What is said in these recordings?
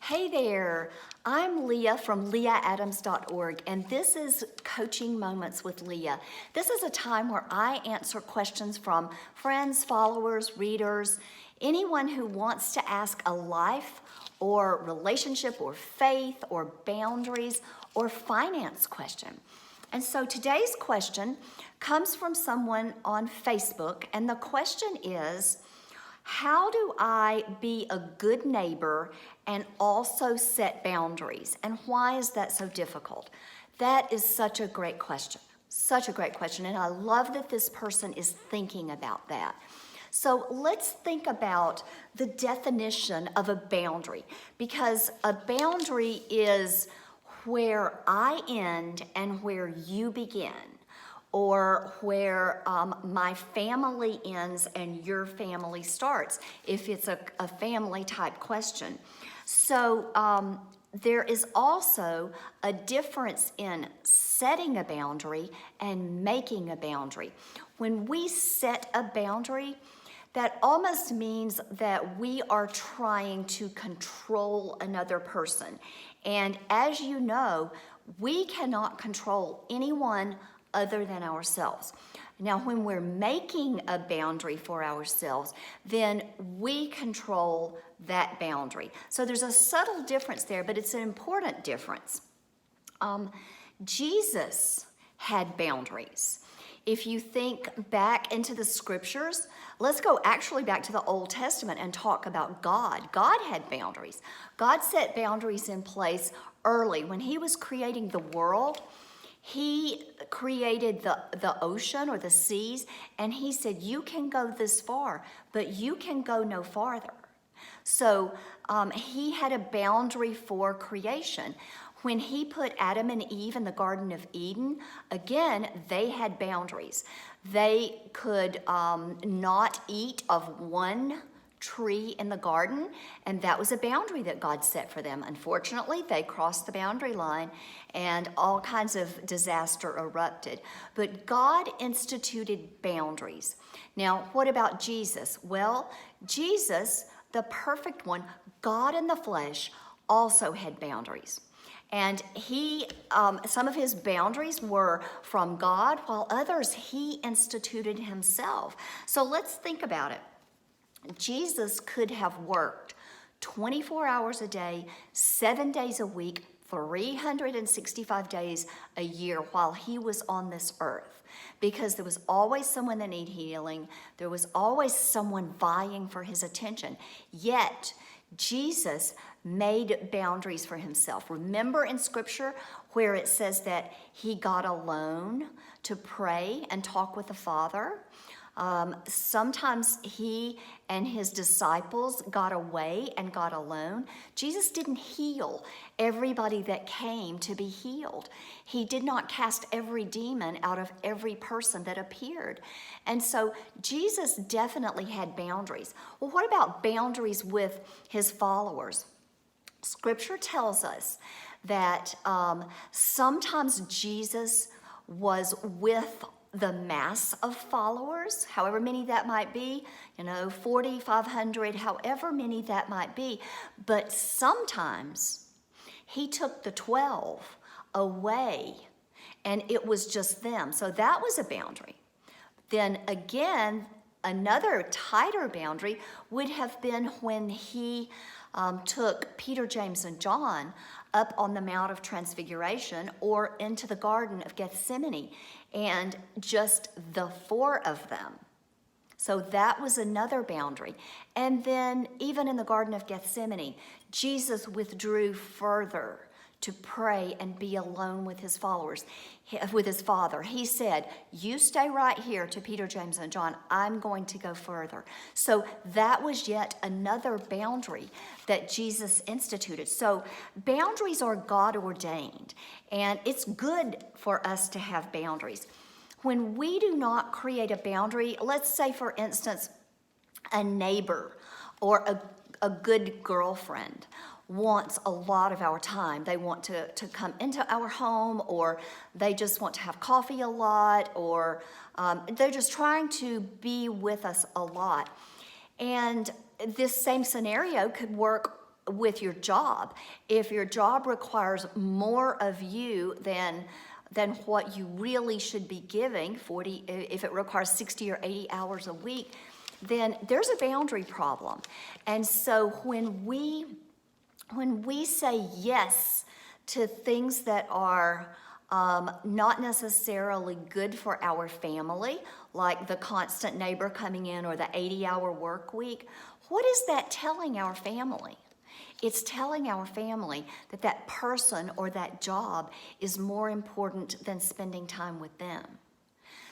Hey there, I'm Leah from leahadams.org, and this is Coaching Moments with Leah. This is a time where I answer questions from friends, followers, readers, anyone who wants to ask a life or relationship or faith or boundaries or finance question. And so today's question comes from someone on Facebook, and the question is, how do I be a good neighbor and also set boundaries? And why is that so difficult? That is such a great question. Such a great question. And I love that this person is thinking about that. So let's think about the definition of a boundary, because a boundary is where I end and where you begin, or where my family ends and your family starts, if it's a family type question. So there is also a difference in setting a boundary and making a boundary. When we set a boundary, that almost means that we are trying to control another person. And as you know, we cannot control anyone other than ourselves. Now, when we're making a boundary for ourselves, then we control that boundary. So there's a subtle difference there, but it's an important difference. Jesus had boundaries. If you think back into the scriptures, let's go actually back to the Old Testament and talk about God. God had boundaries. God set boundaries in place early. When he was creating the world, he created the ocean or the seas, and he said, you can go this far, but you can go no farther. So he had a boundary for creation. When he put Adam and Eve in the Garden of Eden, again, they had boundaries. They could not eat of one tree in the garden, and that was a boundary that God set for them. Unfortunately, they crossed the boundary line and all kinds of disaster erupted. But God instituted boundaries. Now, what about Jesus? Well, Jesus, the perfect one, God in the flesh, also had boundaries. And he, some of his boundaries were from God, while others he instituted himself. So let's think about it. Jesus could have worked 24 hours a day, 7 days a week, 365 days a year while he was on this earth, because there was always someone that needed healing. There was always someone vying for his attention. Yet, Jesus made boundaries for himself. Remember in Scripture where it says that he got alone to pray and talk with the Father? Sometimes he and his disciples got away and got alone. Jesus didn't heal everybody that came to be healed. He did not cast every demon out of every person that appeared. And so Jesus definitely had boundaries. Well, what about boundaries with his followers? Scripture tells us that sometimes Jesus was with the mass of followers, however many that might be, 40, 500, however many that might be. But sometimes he took the 12 away and it was just them. So that was a boundary. Then again, another tighter boundary would have been when he took Peter, James, and John up on the Mount of Transfiguration or into the Garden of Gethsemane, and just the 4 of them. So that was another boundary. And then even in the Garden of Gethsemane, Jesus withdrew further to pray and be alone with his followers, with his Father. He said, you stay right here to Peter, James, and John. I'm going to go further. So that was yet another boundary that Jesus instituted. So boundaries are God ordained, and it's good for us to have boundaries. When we do not create a boundary, let's say, for instance, a neighbor or a good girlfriend wants a lot of our time. They want to come into our home, or they just want to have coffee a lot, or they're just trying to be with us a lot. And this same scenario could work with your job. If your job requires more of you than what you really should be giving, 40, if it requires 60 or 80 hours a week, then there's a boundary problem. And so when we say yes to things that are not necessarily good for our family, like the constant neighbor coming in or the 80-hour work week, what is that telling our family? It's telling our family that that person or that job is more important than spending time with them.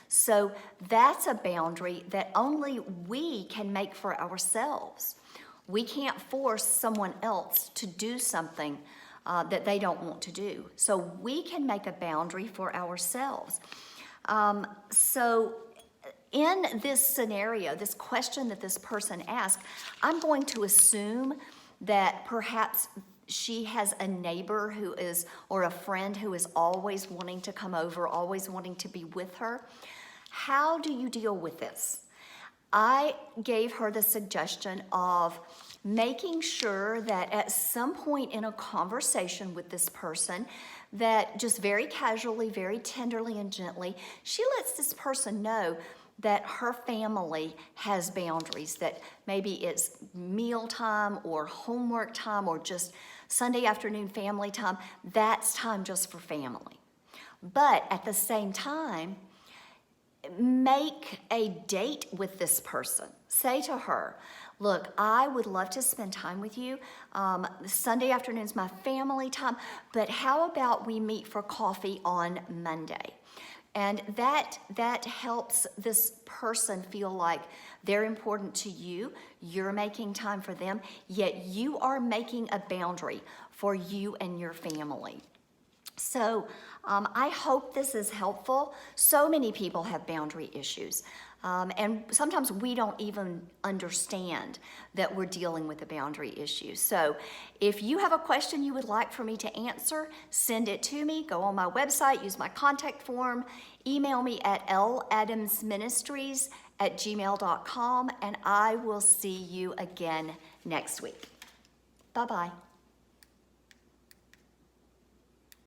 So that's a boundary that only we can make for ourselves. We can't force someone else to do something that they don't want to do. So we can make a boundary for ourselves. So in this scenario, this question that this person asked, I'm going to assume that perhaps she has a neighbor who is, or a friend who is always wanting to come over, always wanting to be with her. How do you deal with this? I gave her the suggestion of making sure that at some point in a conversation with this person, that just very casually, very tenderly and gently, she lets this person know that her family has boundaries, that maybe it's mealtime or homework time or just Sunday afternoon family time. That's time just for family. But at the same time, make a date with this person. Say to her, look, I would love to spend time with you. Sunday afternoon's my family time, but how about we meet for coffee on Monday? And that helps this person feel like they're important to you, you're making time for them, yet you are making a boundary for you and your family. So I hope this is helpful. So many people have boundary issues. And sometimes we don't even understand that we're dealing with a boundary issue. So if you have a question you would like for me to answer, send it to me. Go on my website, use my contact form, email me at ladamsministries@gmail.com, and I will see you again next week. Bye-bye.